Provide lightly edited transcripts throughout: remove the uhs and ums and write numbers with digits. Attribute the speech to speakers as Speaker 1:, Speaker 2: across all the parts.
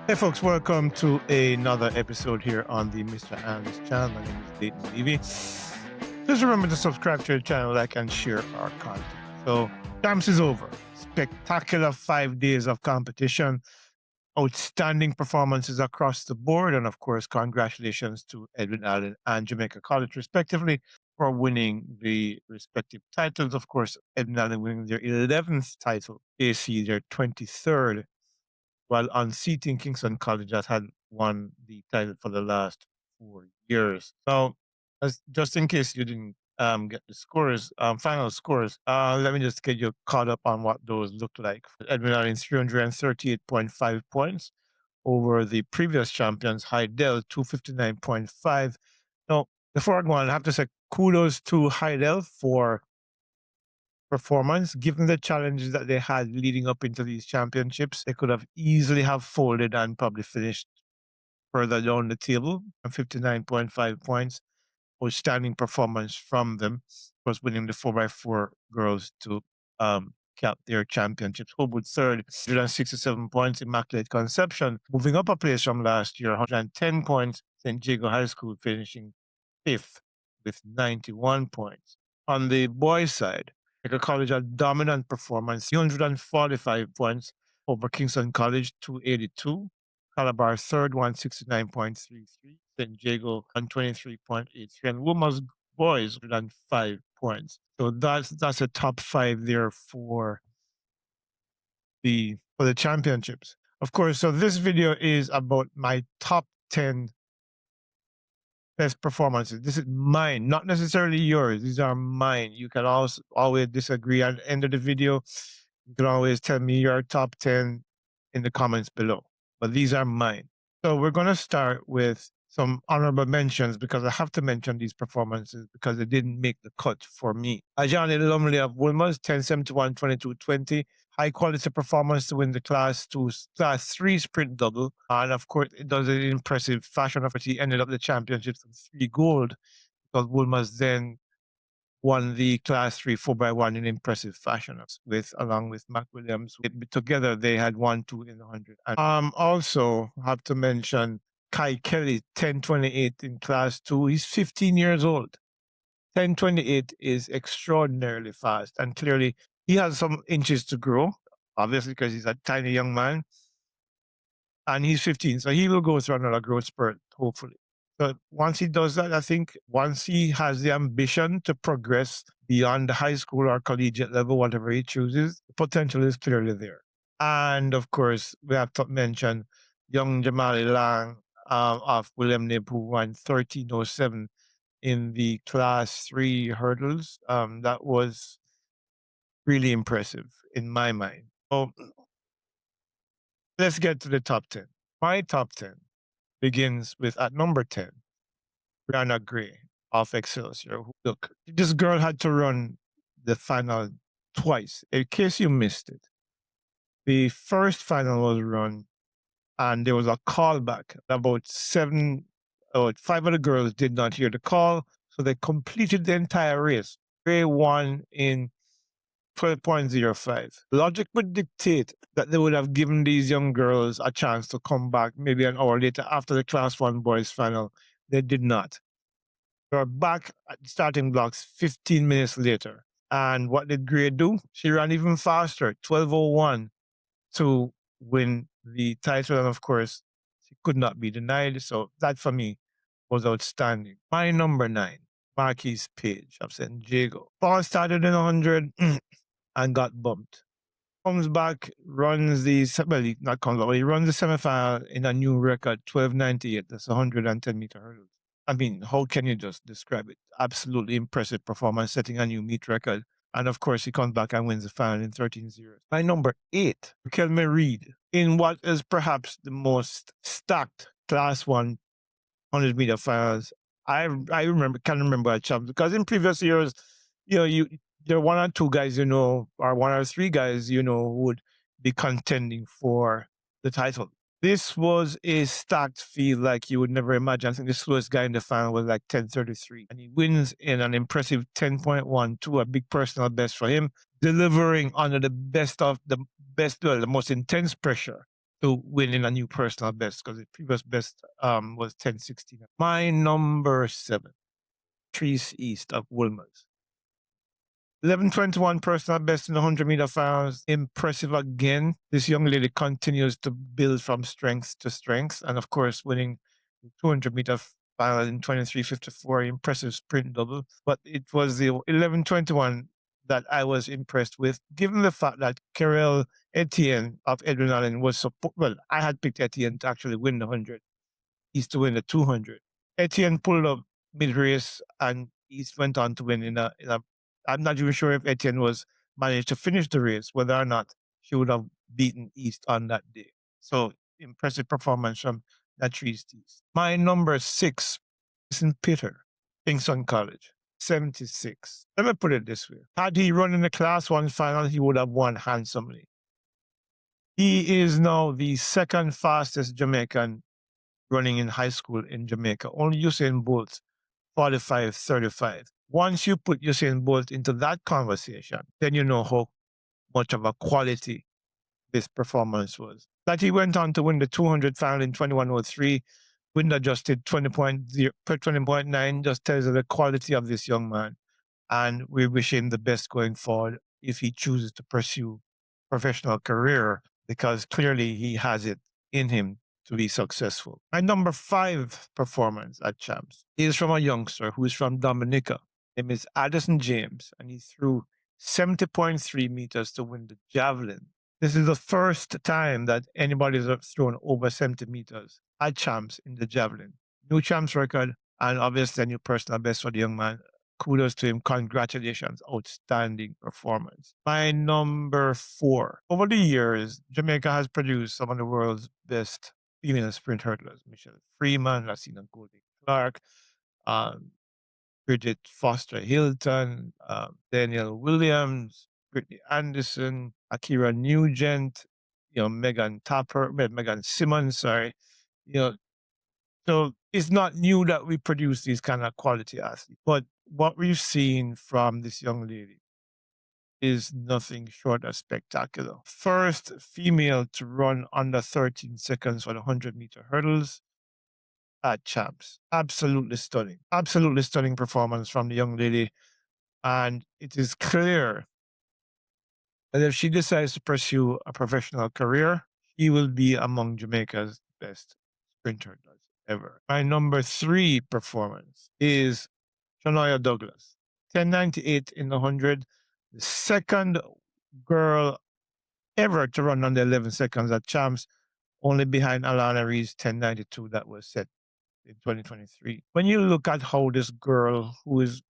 Speaker 1: Hey folks, welcome to another episode here on the Mr. Analyst channel. My name is Dayton Levy. Just remember to subscribe to the channel, like, and share our content. So, Champs is over. Spectacular 5 days of competition, outstanding performances across the board, and of course, congratulations to Edwin Allen and Jamaica College, respectively, for winning the respective titles. Of course, Edwin Allen winning their 11th title, AC their 23rd, while unseating Kingston College that had won the title for the last 4 years. Now, just in case you didn't get the scores, final scores, let me just get you caught up on what those looked like. Edwin Allen's 338.5 points over the previous champions, Heidel 259.5. Now, before I go on, I have to say kudos to Heidel for performance. Given the challenges that they had leading up into these championships, they could have easily have folded and probably finished further down the table. 59.5 points, outstanding performance from them. Of course, winning the 4x4 girls to cap their championships. Homewood third, 167 points. Immaculate Conception moving up a place from last year, 110 points. St. Jago High School finishing fifth with 91 points. On the boys' side, Jamaica College had dominant performance, 345 points over Kingston College, 282. Calabar third, 169.33. St. Jago, 123.83. And Woma's boys, 105 points. So that's a top five there for the championships. Of course, so this video is about my top 10 best performances. This is mine, not necessarily yours. These are mine. You can also always disagree at the end of the video. You can always tell me your top 10 in the comments below. But these are mine. So we're going to start with some honorable mentions because I have to mention these performances because they didn't make the cut for me. Ajani Lumley of Wilmers, 1071, 2220. High quality performance to win the class 3 sprint double. And of course, it does it in impressive fashion. Of course, he ended up the championships with 3 gold because Wilmers then won the class 3 4x1 in impressive fashion along with Mac Williams. Together, they had 1, 2 in the 100. And also have to mention Kai Kelly, 1028 in class 2. He's 15 years old. 1028 is extraordinarily fast. And clearly, he has some inches to grow, obviously, because he's a tiny young man. And he's 15, so he will go through another growth spurt, hopefully. But once he does that, I think once he has the ambition to progress beyond the high school or collegiate level, whatever he chooses, the potential is clearly there. And of course, we have to mention young Jamali Lang of William Nib, who won 1307 in the class 3 hurdles. That was really impressive in my mind. So let's get to the top 10. My top 10 begins with, at number 10, Brianna Gray of Excelsior. Look, this girl had to run the final twice. In case you missed it, the first final was run and there was a callback. About 5 of the girls did not hear the call, so they completed the entire race. Gray won in 12.05. Logic would dictate that they would have given these young girls a chance to come back maybe an hour later after the Class 1 boys final. They did not. They were back at the starting blocks 15 minutes later. And what did Gray do? She ran even faster, 12:01, to win the title. And of course, she could not be denied. So that for me was outstanding. My number 9, Marquise Page of St. Jago. Paul started in 100. And got bumped. Comes back, runs the not comes back, he runs the semifinal in a new record, 12:98. That's 110-meter hurdles. I mean, how can you just describe it? Absolutely impressive performance, setting a new meet record. And of course, he comes back and wins the final in 13:0. My number 8, Kelme Reed, in what is perhaps the most stacked Class 1 100-meter finals I can remember a champ, because in previous years, there are 1 or 2 guys, or 1 or 3 guys, who would be contending for the title. This was a stacked field like you would never imagine. I think the slowest guy in the final was like 10:33, and he wins in an impressive 10.12, a big personal best for him, delivering under the most intense pressure to winning a new personal best because the previous best was 10:16. My number 7, Trees East of Wilmers. 11:21 personal best in the 100-meter finals. Impressive again. This young lady continues to build from strength to strength. And of course, winning the 200-meter final in 23:54, impressive sprint double. But it was the 11:21 that I was impressed with, given the fact that Kerel Etienne of Edwin Allen was well, I had picked Etienne to actually win the 100. He's to win the 200. Etienne pulled up mid race and East went on to win in a. I'm not even sure if Etienne was managed to finish the race, whether or not she would have beaten East on that day. So impressive performance from Latrice East. My number 6 is in Peter, Kingston College. 76. Let me put it this way. Had he run in the Class 1 final, he would have won handsomely. He is now the second fastest Jamaican running in high school in Jamaica. Only Usain Bolt, 45:35. Once you put Usain Bolt into that conversation, then you know how much of a quality this performance was. That he went on to win the 200 final in 21:03, wind adjusted 20.9, just tells you the quality of this young man. And we wish him the best going forward if he chooses to pursue professional career, because clearly he has it in him to be successful. My number 5 performance at Champs is from a youngster who is from Dominica. His name is Addison James, and he threw 70.3 meters to win the javelin. This is the first time that anybody has thrown over 70 meters at Champs in the javelin. New Champs record, and obviously a new personal best for the young man. Kudos to him. Congratulations. Outstanding performance. My number 4. Over the years, Jamaica has produced some of the world's best female sprint hurdlers. Michelle Freeman, Lassina Golding Clark, Bridget Foster Hilton, Danielle Williams, Brittany Anderson, Akira Nugent, Megan Simmons, sorry. So it's not new that we produce these kind of quality athletes, but what we've seen from this young lady is nothing short of spectacular. First female to run under 13 seconds for the 100-meter hurdles at Champs. Absolutely stunning. Absolutely stunning performance from the young lady. And it is clear that if she decides to pursue a professional career, she will be among Jamaica's best sprinters ever. My number 3 performance is Shania Douglas, 10:98 in the 100, the second girl ever to run under 11 seconds at Champs, only behind Alana Reed's 10:92 that was set in 2023. When you look at how this girl, who is,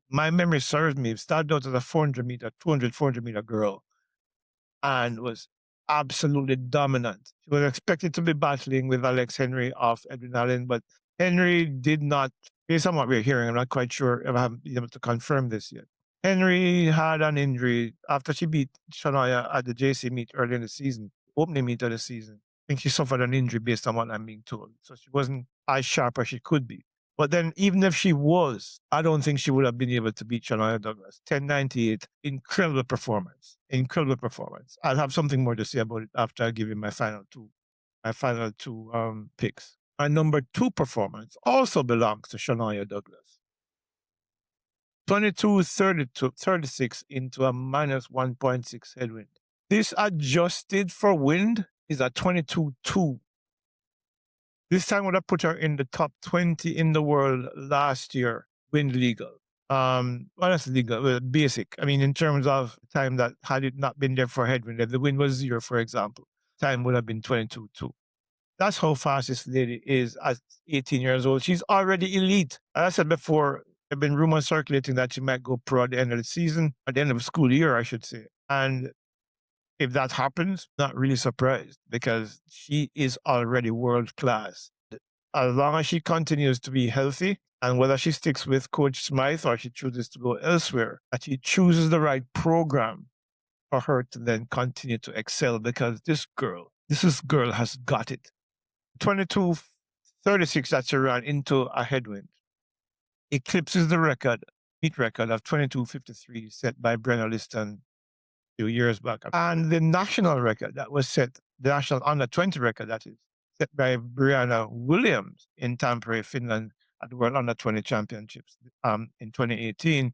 Speaker 1: my memory serves me, started out as a 400-meter girl, and was absolutely dominant. She was expected to be battling with Alex Henry of Edwin Allen, but Henry did not, based on what we're hearing, I'm not quite sure if I haven't been able to confirm this yet. Henry had an injury after she beat Shania at the JC meet early in the season, opening meet of the season. I think she suffered an injury based on what I'm being told. So she wasn't as sharp as she could be. But then even if she was, I don't think she would have been able to beat Shania Douglas. 10:98, incredible performance. Incredible performance. I'll have something more to say about it after I give you my final two picks. My number 2 performance also belongs to Shania Douglas. 22:36 into a minus 1.6 headwind. This adjusted for wind is a 22.2. This time would have put her in the top 20 in the world last year, wind legal. Well, that's legal, basic. I mean, in terms of time that had it not been there for headwind, if the wind was 0, for example, time would have been 22.2. That's how fast this lady is at 18 years old. She's already elite. As I said before, there have been rumors circulating that she might go pro at the end of the season, at the end of the school year, I should say. And if that happens, not really surprised, because she is already world class. As long as she continues to be healthy, and whether she sticks with Coach Smythe or she chooses to go elsewhere, that she chooses the right program for her to then continue to excel, because this girl has got it. 22:36 that she ran into a headwind eclipses the meet record of 22:53 set by Brenna Liston few years back, and the national record that was set the national under 20 record, that is, set by Brianna Williams in Tampere, Finland, at the World Under 20 Championships in 2018,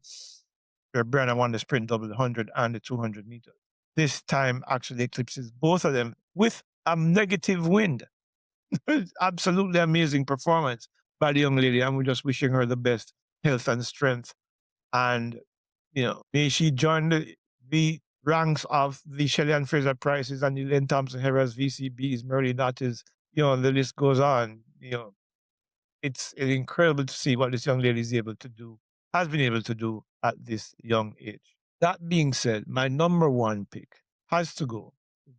Speaker 1: where Brianna won the sprint double, the 100 and the 200 meters. This time actually eclipses both of them with a negative wind. Absolutely amazing performance by the young lady, and we're just wishing her the best health and strength. And, may she join the ranks of the Shelley Ann Fraser Prices and the Len Thompson Harris, VCBs, Merlin Nattis, the list goes on. It's incredible to see what this young lady is able to do, has been able to do at this young age. That being said, my number one pick has to go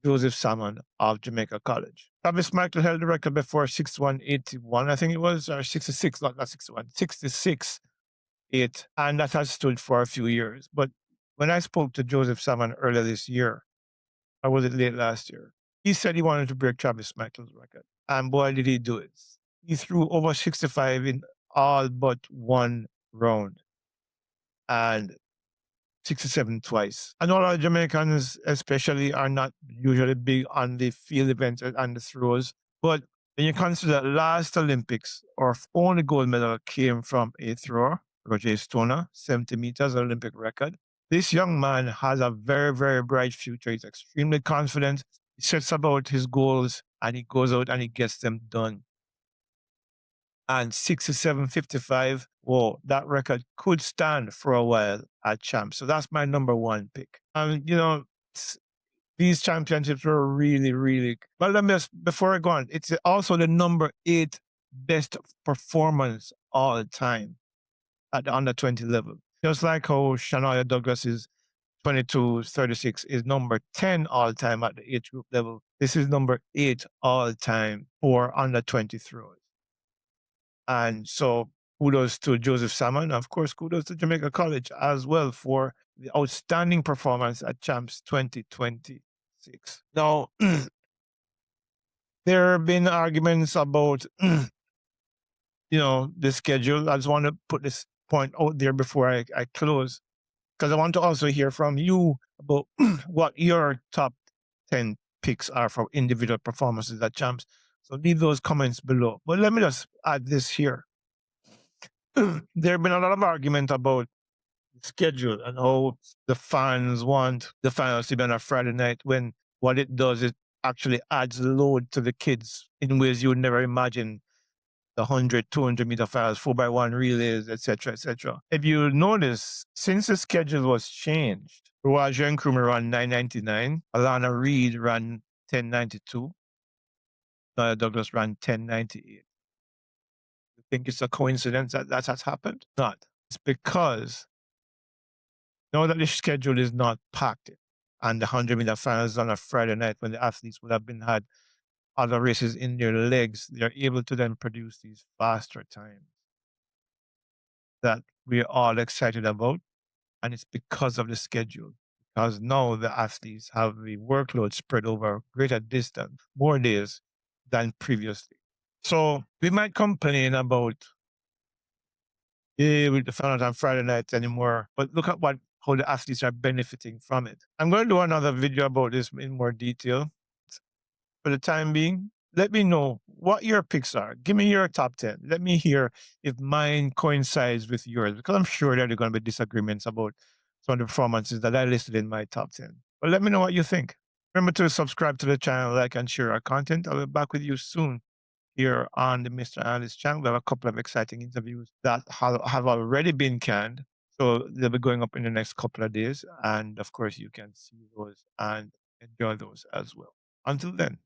Speaker 1: Joseph Salmon of Jamaica College. Travis Michael held the record before 61.81, I think it was, or 66, not 61, 66.8, and that has stood for a few years. But when I spoke to Joseph Salmon earlier this year, or was it late last year, he said he wanted to break Travis Michael's record. And boy, did he do it. He threw over 65 in all but one round. And 67 twice. And all our Jamaicans, especially, are not usually big on the field events and the throws. But when you consider last Olympics, our only gold medal came from a thrower, Roger Stoner, 70 meters, Olympic record. This young man has a very, very bright future. He's extremely confident. He sets about his goals and he goes out and he gets them done. And 67.55, whoa, that record could stand for a while at champs. So that's my number one pick. These championships were really, really. But let me before I go on, it's also the number 8 best performance all time at the under 20 level. Just like how Shania Douglas's 22.36 is number 10 all time at the age group level. This is number 8 all time for under 20 throws. And so kudos to Joseph Salmon. Of course, kudos to Jamaica College as well for the outstanding performance at Champs 2026. Now, there have been arguments about, the schedule. I just want to put this point out there before I close, because I want to also hear from you about what your top 10 picks are for individual performances at Champs. So leave those comments below. But let me just add this here. There have been a lot of argument about the schedule and how the fans want the finals to be on a Friday night, when what it does is actually adds load to the kids in ways you would never imagine. The 100, 200 meter finals, 4x1 relays, etc., etc. If you notice, since the schedule was changed, Rawaja Nkrumah ran 9.99, Alana Reed ran 10.92, Nia Douglas ran 10.98. You think it's a coincidence that that has happened? Not. It's because now that the schedule is not packed and the 100 meter finals on a Friday night when the athletes would have had other races in their legs, they're able to then produce these faster times that we're all excited about. And it's because of the schedule. Because now the athletes have the workload spread over greater distance, more days than previously. So we might complain about with the finals on Friday nights anymore, but look at how the athletes are benefiting from it. I'm going to do another video about this in more detail. For the time being, let me know what your picks are. Give me your top 10. Let me hear if mine coincides with yours, because I'm sure there are going to be disagreements about some of the performances that I listed in my top 10. But let me know what you think. Remember to subscribe to the channel, like and share our content. I'll be back with you soon here on the Mr. Analyst channel. We have a couple of exciting interviews that have already been canned. So they'll be going up in the next couple of days. And of course, you can see those and enjoy those as well. Until then.